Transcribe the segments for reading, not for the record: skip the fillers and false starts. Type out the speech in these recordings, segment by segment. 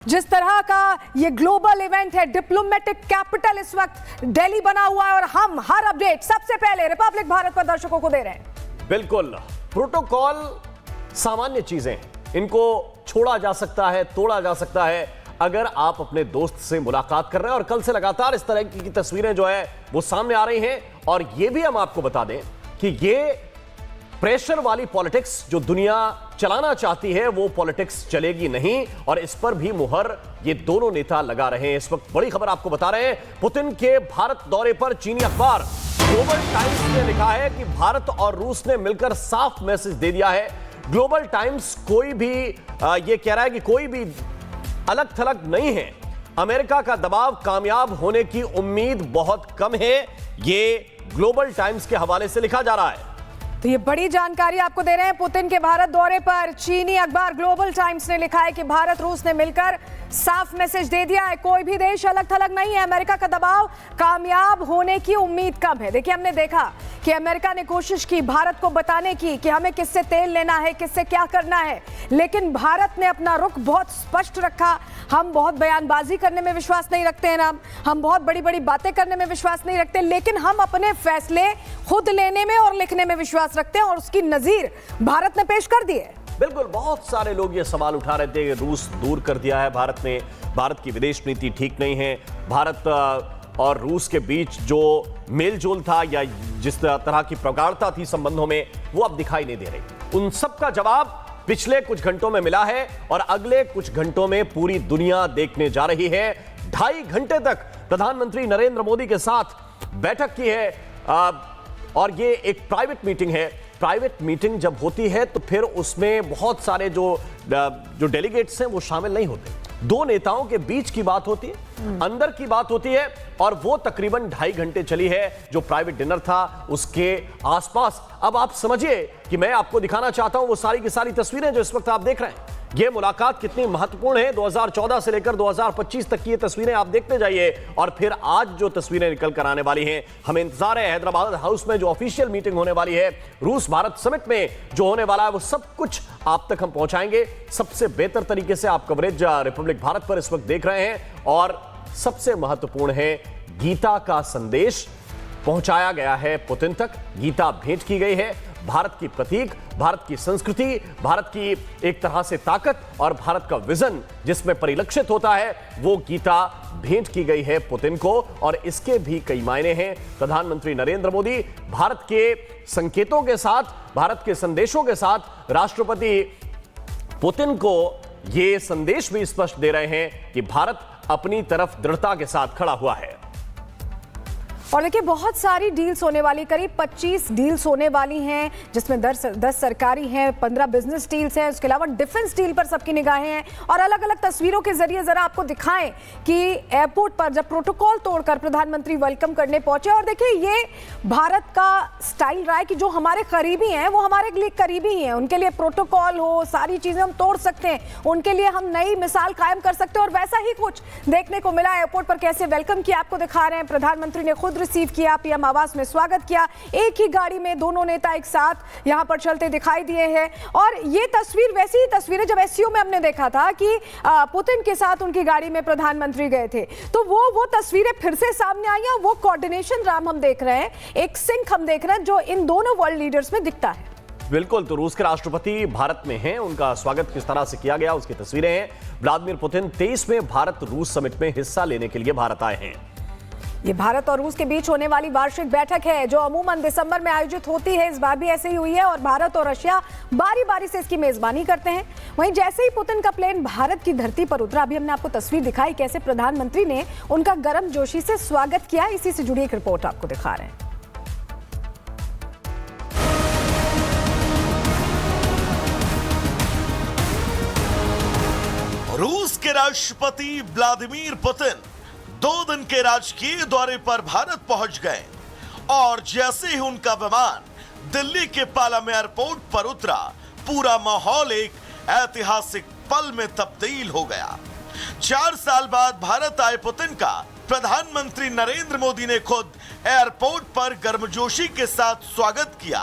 जिस तरह का ये ग्लोबल इवेंट है, डिप्लोमेटिक कैपिटल इस वक्त दिल्ली बना हुआ है और हम हर अपडेट सबसे पहले रिपब्लिक भारत पर दर्शकों को दे रहे हैं। बिल्कुल, प्रोटोकॉल सामान्य चीजें, इनको छोड़ा जा सकता है, तोड़ा जा सकता है अगर आप अपने दोस्त से मुलाकात कर रहे हैं। और कल से लगातार इस तरह की तस्वीरें जो है वो सामने आ रही हैं। और ये भी हम आपको बता दें कि ये प्रेशर वाली पॉलिटिक्स जो दुनिया चलाना चाहती है वो पॉलिटिक्स चलेगी नहीं, और इस पर भी मुहर ये दोनों नेता लगा रहे हैं। इस वक्त बड़ी खबर आपको बता रहे हैं, पुतिन के भारत दौरे पर चीनी अखबार ग्लोबल टाइम्स ने लिखा है कि भारत और रूस ने मिलकर साफ मैसेज दे दिया है। ग्लोबल टाइम्स कोई भी ये कह रहा है कि कोई भी अलग थलग नहीं है, अमेरिका का दबाव कामयाब होने की उम्मीद बहुत कम है। ये ग्लोबल टाइम्स के हवाले से लिखा जा रहा है। तो ये बड़ी जानकारी आपको दे रहे हैं। पुतिन के भारत दौरे पर चीनी अखबार ग्लोबल टाइम्स ने लिखा है कि भारत रूस ने मिलकर साफ मैसेज दे दिया है, कोई भी देश अलग थलग नहीं है, अमेरिका का दबाव कामयाब होने की उम्मीद कम है। देखिए, हमने देखा कि अमेरिका ने कोशिश की भारत को बताने की कि हमें किससे तेल लेना है, किससे क्या करना है, लेकिन भारत ने अपना रुख बहुत स्पष्ट रखा। हम बहुत बयानबाजी करने में विश्वास नहीं रखते हैं ना, हम बहुत बड़ी बड़ी बातें करने में विश्वास नहीं रखते, लेकिन हम अपने फैसले खुद लेने में और लिखने में विश्वास रखते हैं, और उसकी नजीर भारत ने पेश कर दी है। बिल्कुल, बहुत सारे लोग ये सवाल उठा रहे थे कि रूस दूर कर दिया है भारत ने, भारत की विदेश नीति ठीक नहीं है, भारत और रूस के बीच जो मेलजोल था या जिस तरह की प्रगाढ़ता थी संबंधों में वो अब दिखाई नहीं दे रही। उन सब का जवाब पिछले कुछ घंटों में मिला है, और अगले कुछ घंटों में पूरी दुनिया देखने जा रही है। 2.5 घंटे तक प्रधानमंत्री नरेंद्र मोदी के साथ बैठक की है, और ये एक प्राइवेट मीटिंग है। प्राइवेट मीटिंग जब होती है तो फिर उसमें बहुत सारे जो डेलीगेट्स हैं वो शामिल नहीं होते। दो नेताओं के बीच की बात होती है, अंदर की बात होती है, और वो तकरीबन 2.5 घंटे चली है जो प्राइवेट डिनर था उसके आसपास। अब आप समझिए कि मैं आपको दिखाना चाहता हूं वो सारी की सारी तस्वीरें जो इस वक्त आप देख रहे हैं। ये मुलाकात कितनी महत्वपूर्ण है, 2014 से लेकर 2025 तक की ये तस्वीरें आप देखते जाइए, और फिर आज जो तस्वीरें निकल कर आने वाली हैं। हमें इंतजार है हैदराबाद हाउस में जो ऑफिशियल मीटिंग होने वाली है, रूस भारत समिट में जो होने वाला है, वो सब कुछ आप तक हम पहुंचाएंगे। सबसे बेहतर तरीके से आप कवरेज रिपब्लिक भारत पर इस वक्त देख रहे हैं, और सबसे महत्वपूर्ण है गीता का संदेश पहुंचाया गया है पुतिन तक। गीता भेंट की गई है, भारत की प्रतीक, भारत की संस्कृति, भारत की एक तरह से ताकत और भारत का विजन जिसमें परिलक्षित होता है, वो गीता भेंट की गई है पुतिन को। और इसके भी कई मायने हैं। प्रधानमंत्री नरेंद्र मोदी भारत के संकेतों के साथ, भारत के संदेशों के साथ राष्ट्रपति पुतिन को ये संदेश भी स्पष्ट दे रहे हैं कि भारत अपनी तरफ दृढ़ता के साथ खड़ा हुआ है। और देखिए, बहुत सारी डील्स होने वाली, करीब 25 डील्स होने वाली हैं, जिसमें 10 सरकारी हैं, 15 बिजनेस डील्स हैं, उसके अलावा डिफेंस डील पर सबकी निगाहें हैं। और अलग अलग तस्वीरों के जरिए जरा आपको दिखाएं कि एयरपोर्ट पर जब प्रोटोकॉल तोड़कर प्रधानमंत्री वेलकम करने पहुंचे। और देखिए, ये भारत का स्टाइल रहा है कि जो हमारे करीबी हैं वो हमारे लिए करीबी ही हैं, उनके लिए प्रोटोकॉल हो, सारी चीजें हम तोड़ सकते हैं, उनके लिए हम नई मिसाल कायम कर सकते हैं। और वैसा ही कुछ देखने को मिला। एयरपोर्ट पर कैसे वेलकम किया आपको दिखा रहे हैं। प्रधानमंत्री ने खुद रिसीव किया, पीएम आवास में स्वागत किया, एक ही गाड़ी में दोनों नेता एक साथ यहां पर चलते दिखाई दिए हैं। और ये तस्वीर वैसी ही तस्वीर है जब एससीओ में हमने देखा था कि पुतिन के साथ उनकी गाड़ी में प्रधानमंत्री गए थे, तो वो तस्वीरें फिर से सामने आई हैं। वो कोऑर्डिनेशन राम हम देख रहे हैं, एक सिंक हम देख रहे हैं जो इन दोनों वर्ल्ड लीडर्स में दिखता है। बिल्कुल, तो रूस के राष्ट्रपति भारत में हैं, उनका स्वागत किस तरह से किया गया उसकी तस्वीरें हैं। व्लादिमीर पुतिन 23वें भारत रूस समिट में हिस्सा लेने के लिए भारत आए हैं। ये भारत और रूस के बीच होने वाली वार्षिक बैठक है जो अमूमन दिसंबर में आयोजित होती है। इस बार भी ऐसे ही हुई है, और भारत और रशिया बारी बारी से इसकी मेजबानी करते हैं। वहीं जैसे ही पुतिन का प्लेन भारत की धरती पर उतरा, अभी हमने आपको तस्वीर दिखाई कैसे प्रधानमंत्री ने उनका गर्मजोशी से स्वागत किया। इसी से जुड़ी एक रिपोर्ट आपको दिखा रहे हैं। रूस के राष्ट्रपति व्लादिमीर पुतिन 2 दिन के राजकीय दौरे पर भारत पहुंच गए, और जैसे ही उनका विमान दिल्ली के पालम एयरपोर्ट पर उतरा, पूरा माहौल एक ऐतिहासिक पल में तब्दील हो गया। 4 साल बाद भारत आए पुतिन का प्रधानमंत्री नरेंद्र मोदी ने खुद एयरपोर्ट पर गर्मजोशी के साथ स्वागत किया।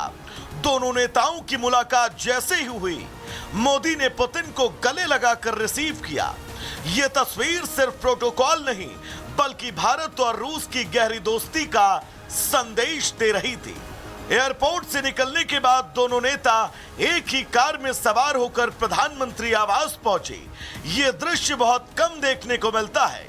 दोनों नेताओं की मुलाकात जैसे ही हुई, मोदी ने पुतिन को गले लगाकर रिसीव किया ये तस्वीर सिर्फ प्रोटोकॉल नहीं बल्कि भारत और रूस की गहरी दोस्ती का संदेश दे रही थी। एयरपोर्ट से निकलने के बाद दोनों नेता एक ही कार में सवार होकर प्रधानमंत्री आवास पहुंचे। ये दृश्य बहुत कम देखने को मिलता है।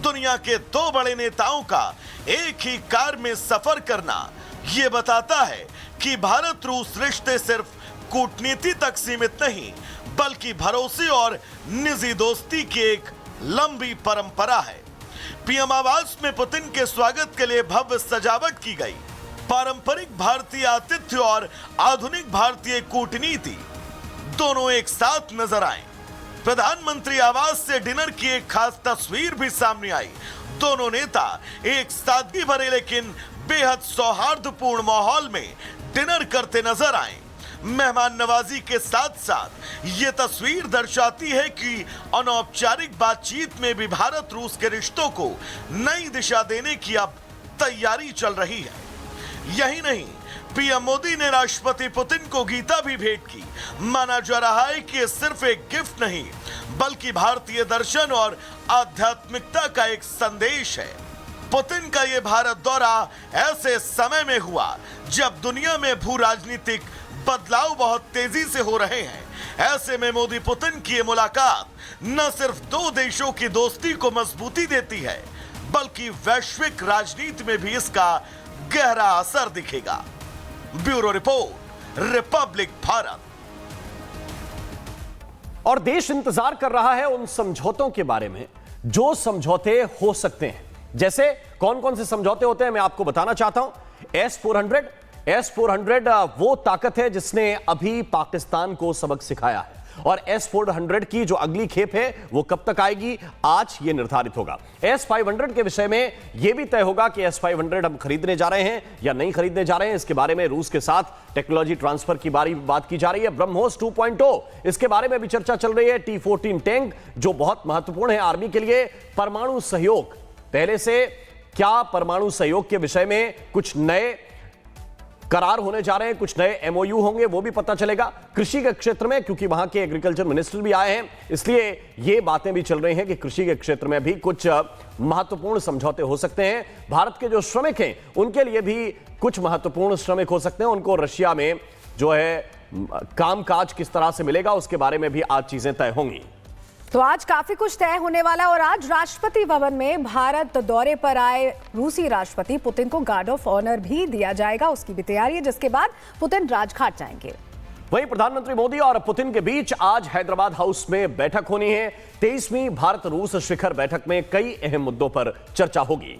दुनिया के दो बड़े नेताओं का एक ही कार में सफर करना ये बताता है कि भारत रूस रिश्ते सिर्फ कूटनीति तक सीमित नहीं बल्कि भरोसे और निजी दोस्ती की एक लंबी परंपरा है। पीएम आवास में पुतिन के स्वागत के लिए भव्य सजावट की गई। पारंपरिक भारतीय आतिथ्य और आधुनिक भारतीय कूटनीति दोनों एक साथ नजर आए। प्रधानमंत्री आवास से डिनर की एक खास तस्वीर भी सामने आई। दोनों नेता एक सादगी भरे लेकिन बेहद सौहार्दपूर्ण माहौल में डिनर करते नजर आए। मेहमान नवाजी के साथ साथ ये तस्वीर दर्शाती है कि अनौपचारिक बातचीत में भी भारत रूस के रिश्तों को नई दिशा देने की अब तैयारी चल रही है। यही नहीं, पीएम मोदी ने राष्ट्रपति पुतिन को गीता भी भेंट की। माना जा रहा है कि ये सिर्फ एक गिफ्ट नहीं बल्कि भारतीय दर्शन और आध्यात्मिकता का एक संदेश है। पुतिन का ये भारत दौरा ऐसे समय में हुआ जब दुनिया में भू राजनीतिक बदलाव बहुत तेजी से हो रहे हैं। ऐसे में मोदी पुतिन की ये मुलाकात न सिर्फ दो देशों की दोस्ती को मजबूती देती है बल्कि वैश्विक राजनीति में भी इसका गहरा असर दिखेगा। Bureau report, Republic Bharat. और देश इंतजार कर रहा है उन समझौतों के बारे में जो समझौते हो सकते हैं। जैसे कौन कौन से समझौते होते हैं मैं आपको बताना चाहता हूं। S-400 वो ताकत है जिसने अभी पाकिस्तान को सबक सिखाया है और S-400 की जो अगली खेप है वो कब तक आएगी आज ये निर्धारित होगा। S-500 के विषय में यह भी तय होगा कि S-500 हम खरीदने जा रहे हैं या नहीं खरीदने जा रहे हैं। इसके बारे में रूस के साथ टेक्नोलॉजी ट्रांसफर की बात की जा रही है। ब्रह्मोस 2.0 इसके बारे में भी चर्चा चल रही है। T-14 टैंक जो बहुत महत्वपूर्ण है आर्मी के लिए। परमाणु सहयोग, पहले से क्या परमाणु सहयोग के विषय में कुछ नए करार होने जा रहे हैं, कुछ नए MOU होंगे वो भी पता चलेगा। कृषि के क्षेत्र में, क्योंकि वहां के एग्रीकल्चर मिनिस्टर भी आए हैं, इसलिए ये बातें भी चल रही हैं कि कृषि के क्षेत्र में भी कुछ महत्वपूर्ण समझौते हो सकते हैं। भारत के जो श्रमिक हैं उनके लिए भी कुछ महत्वपूर्ण श्रमिक हो सकते हैं। उनको रशिया में जो है कामकाज किस तरह से मिलेगा उसके बारे में भी आज चीजें तय होंगी। तो आज काफी कुछ तय होने वाला है और आज राष्ट्रपति भवन में भारत दौरे पर आए रूसी राष्ट्रपति पुतिन को गार्ड ऑफ ऑनर भी दिया जाएगा। उसकी भी तैयारी है, जिसके बाद पुतिन राजघाट जाएंगे। वहीं प्रधानमंत्री मोदी और पुतिन के बीच आज हैदराबाद हाउस में बैठक होनी है। 23वीं भारत रूस शिखर बैठक में कई अहम मुद्दों पर चर्चा होगी।